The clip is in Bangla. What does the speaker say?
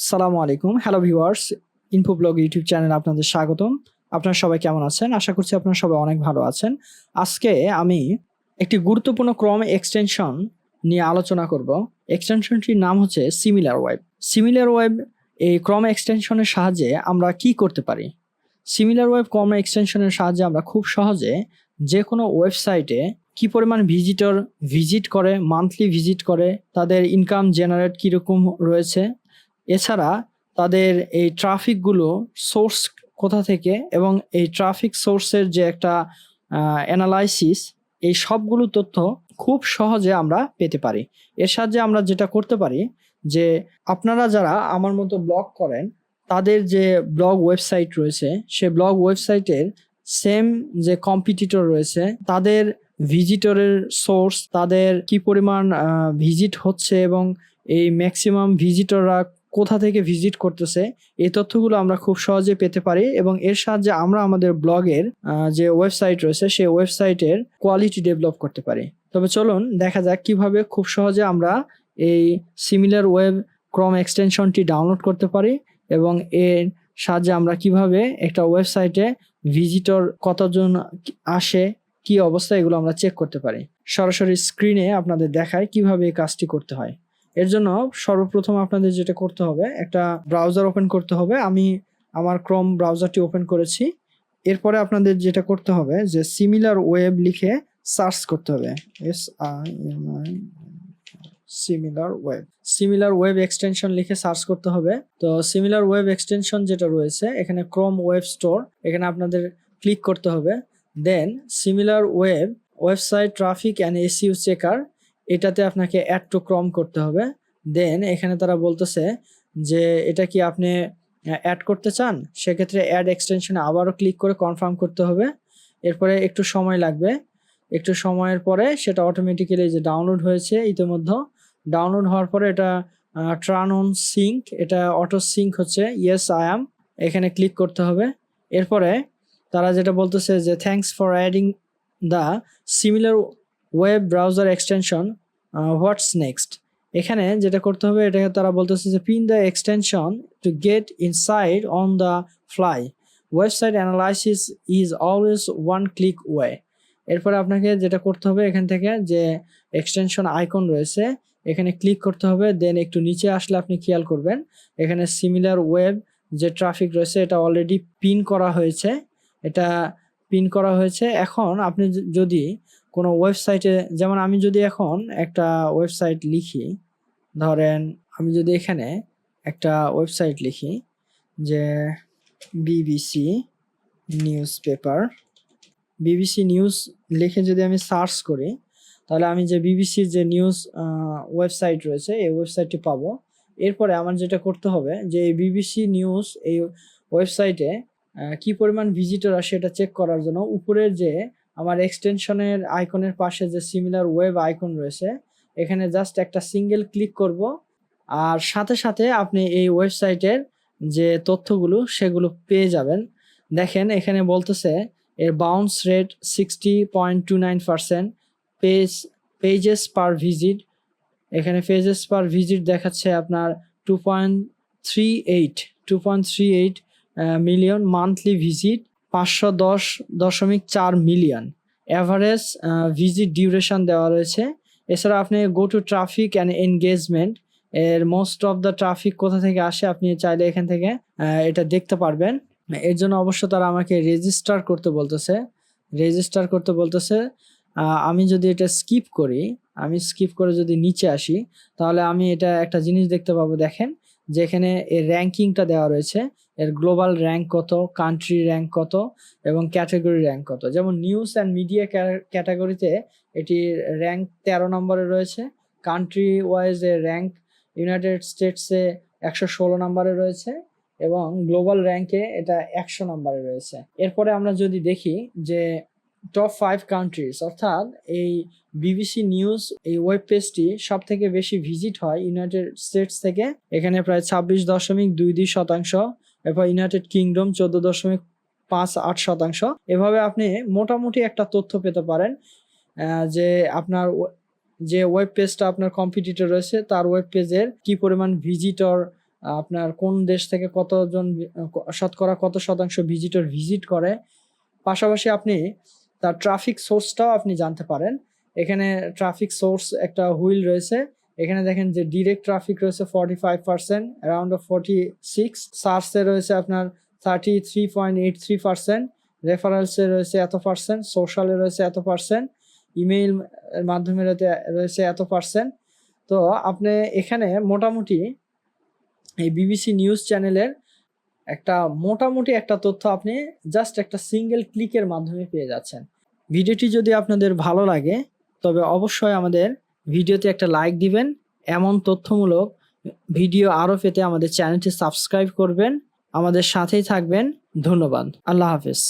আসসালামু আলাইকুম। হ্যালো ভিউয়ার্স, ইনফোব্লগ ইউটিউব চ্যানেলে আপনাদের স্বাগতম। আপনারা সবাই কেমন আছেন? আশা করছি আপনারা সবাই অনেক ভালো আছেন। আজকে আমি একটি গুরুত্বপূর্ণ ক্রম এক্সটেনশন নিয়ে আলোচনা করব। এক্সটেনশনটির নাম হচ্ছে সিমিলার ওয়েব। সিমিলার ওয়েব এই ক্রম এক্সটেনশনের সাহায্যে আমরা কি করতে পারি? সিমিলার ওয়েব ক্রম এক্সটেনশনের সাহায্যে আমরা খুব সহজে যেকোনো ওয়েবসাইটে কি পরিমাণ ভিজিটর ভিজিট করে, মান্থলি ভিজিট করে, তাদের ইনকাম জেনারেট কীরকম রয়েছে, এছাড়া তাদের এই ট্রাফিকগুলো সোর্স কোথা থেকে এবং এই ট্রাফিক সোর্সের যে একটা অ্যানালাইসিস, এই সবগুলো তথ্য খুব সহজে আমরা পেতে পারি। এর সাহায্যে আমরা যেটা করতে পারি যে আপনারা যারা আমার মতো ব্লগ করেন তাদের যে ব্লগ ওয়েবসাইট রয়েছে সে ব্লগ ওয়েবসাইটের সেম যে কম্পিটিটর রয়েছে তাদের ভিজিটরের সোর্স, তাদের কি পরিমাণ ভিজিট হচ্ছে এবং এই ম্যাক্সিমাম ভিজিটররা কোথা থেকে ভিজিট করতেছে, এই তথ্যগুলো আমরা খুব সহজে পেতে পারি এবং এর সাহায্যে আমরা আমাদের ব্লগের যে ওয়েবসাইট রয়েছে সেই ওয়েবসাইটের কোয়ালিটি ডেভেলপ করতে পারি। তবে চলুন দেখা যাক কিভাবে খুব সহজে আমরা এই সিমিলার ওয়েব ক্রম এক্সটেনশনটি ডাউনলোড করতে পারি এবং এর সাহায্যে আমরা কিভাবে একটা ওয়েবসাইটে ভিজিটর কতজন আসে, কি অবস্থা, এগুলো আমরা চেক করতে পারি। সরাসরি স্ক্রিনে আপনাদের দেখায় কিভাবে এই কাজটি করতে হয়। এর জন্য সর্বপ্রথম আপনাদের যেটা করতে হবে, একটা ব্রাউজার ওপেন করতে হবে। আমি আমার ক্রোম ব্রাউজারটি ওপেন করেছি। এরপরে আপনাদের যেটা করতে হবে যে সিমিলার ওয়েব লিখে সার্চ করতে হবে। SIMI সিমিলার ওয়েব এক্সটেনশন লিখে সার্চ করতে হবে। তো সিমিলার ওয়েব এক্সটেনশন যেটা রয়েছে এখানে ক্রোম ওয়েব স্টোর, এখানে আপনাদের ক্লিক করতে হবে। Then similar website traffic and SEO checker, এটাতে আপনাকে অ্যাড টু ক্রম করতে হবে। দেন এখানে তারা বলতেছে যে এটা কি আপনি অ্যাড করতে চান, সেক্ষেত্রে অ্যাড এক্সটেনশনে আবারও ক্লিক করে কনফার্ম করতে হবে। এরপরে একটু সময় লাগবে, একটু সময়ের পরে সেটা অটোমেটিক্যালি যে ডাউনলোড হয়েছে ইতিমধ্যে, ডাউনলোড হওয়ার পরে এটা টার্ন অন সিঙ্ক, এটা অটো সিঙ্ক হচ্ছে, ইয়েস আই অ্যাম, এখানে ক্লিক করতে হবে। এরপরে তারা যেটা বলতেছে যে thanks for adding the similar web browser extension, what's next. এখানে যেটা করতে হবে, এটাকে তারা বলতেছে যে pin the extension to get inside on the fly, website analysis is always one click way. এরপরে আপনাকে যেটা করতে হবে, এখান থেকে যে এক্সটেনশন আইকন রয়েছে এখানে ক্লিক করতে হবে। দেন একটু নিচে আসলে আপনি খেয়াল করবেন এখানে সিমিলার ওয়েব যে ট্রাফিক রয়েছে এটা অলরেডি পিন করা হয়েছে, এটা পিন করা হয়েছে। এখন আপনি যদি কোনো ওয়েবসাইটে, যেমন আমি যদি এখন একটা ওয়েবসাইট লিখি, ধরেন আমি যদি এখানে একটা ওয়েবসাইট লিখি যে বিবিসি নিউজ লিখে যদি আমি সার্চ করি, তাহলে আমি যে বিবিসির যে নিউজ ওয়েবসাইট রয়েছে এই ওয়েবসাইটটি পাবো। এরপরে আমার যেটা করতে হবে যে এই বিবিসি নিউজ এই ওয়েবসাইটে কি পরিমাণ ভিজিটর আসে এটা চেক করার জন্য উপরের যে আমার এক্সটেনশনের আইকনের পাশে যে সিমিলার ওয়েব আইকন রয়েছে এখানে জাস্ট একটা সিঙ্গেল ক্লিক করব, আর সাথে সাথে আপনি এই ওয়েবসাইটের যে তথ্যগুলো সেগুলো পেয়ে যাবেন। দেখেন এখানে বলতেছে এর বাউন্স রেট 60.29%, পেজেস পার ভিজিট, এখানে পেজেস পার ভিজিট দেখাচ্ছে আপনার 2.38 million, monthly visit 510.4 million, average visit duration দেওয়া রয়েছে। এছাড়া আপনি go to traffic and engagement, এর মোস্ট অফ দ্য ট্রাফিক কোথা থেকে আসে আপনি চাইলে এখান থেকে এটা দেখতে পারবেন। এর জন্য অবশ্য তারা আমাকে রেজিস্টার করতে বলতেছে। আমি যদি এটা স্কিপ করে যদি নিচে আসি তাহলে আমি এটা একটা জিনিস দেখতে পাবো। দেখেন যে এখানে এর র্যাঙ্কিংটা দেওয়া রয়েছে, এর গ্লোবাল র্যাঙ্ক কত, কান্ট্রি র্যাঙ্ক কত এবং ক্যাটাগরি র্যাঙ্ক কত। যেমন নিউজ অ্যান্ড মিডিয়া ক্যাটাগরিতে এটির র্যাঙ্ক 13 নম্বরে রয়েছে, কান্ট্রি ওয়াইজ এর র্যাঙ্ক ইউনাইটেড স্টেটসে 116 নম্বরে রয়েছে এবং গ্লোবাল র্যাঙ্কে এটা 100 নম্বরে রয়েছে। এরপরে আমরা যদি দেখি যে টপ 5 কান্ট্রিজ, অর্থাৎ এই বিবিসি নিউজ এই ওয়েব পেজটি সব থেকে বেশি ভিজিট হয় ইউনাইটেড স্টেটস থেকে, এখানে প্রায় 26.22%। এরপর ইউনাইটেড কিংডম 14.58%। এভাবে আপনি মোটামুটি একটা তথ্য পেতে পারেন যে আপনার যে ওয়েব পেজটা আপনার কম্পিটিটর রয়েছে তার ওয়েব পেজের কি পরিমাণ ভিজিটর আপনার কোন দেশ থেকে কতজন শতকরা কত শতাংশ ভিজিটর ভিজিট করে। পাশাপাশি আপনি তার ট্রাফিক সোর্সটাও আপনি জানতে পারেন। এখানে ট্রাফিক সোর্স একটা হুইল রয়েছে। এখানে দেখেন যে ডিরেক্ট ট্রাফিক রয়েছে 45%, অ্যারাউন্ড 46, সার্চে রয়েছে আপনার 33.83%, রেফারেলসে রয়েছে এত পার্সেন্ট, সোশ্যালে রয়েছে এত পার্সেন্ট, ইমেইল এর মাধ্যমে রয়েছে এত পার্সেন্ট। তো আপনি এখানে মোটামুটি এই বিবিসি নিউজ চ্যানেলের মোটামুটি একটা তথ্য আপনি জাস্ট একটা সিঙ্গেল ক্লিকের মাধ্যমে পেয়ে যাচ্ছেন। ভিডিওটি যদি আপনাদের ভালো লাগে তবে অবশ্যই আমাদের ভিডিওতে একটা লাইক দিবেন। এমন তথ্যমূলক ভিডিও আরও পেতে আমাদের চ্যানেলটি সাবস্ক্রাইব করবেন। আমাদের সাথেই থাকবেন। ধন্যবাদ। আল্লাহ হাফেজ।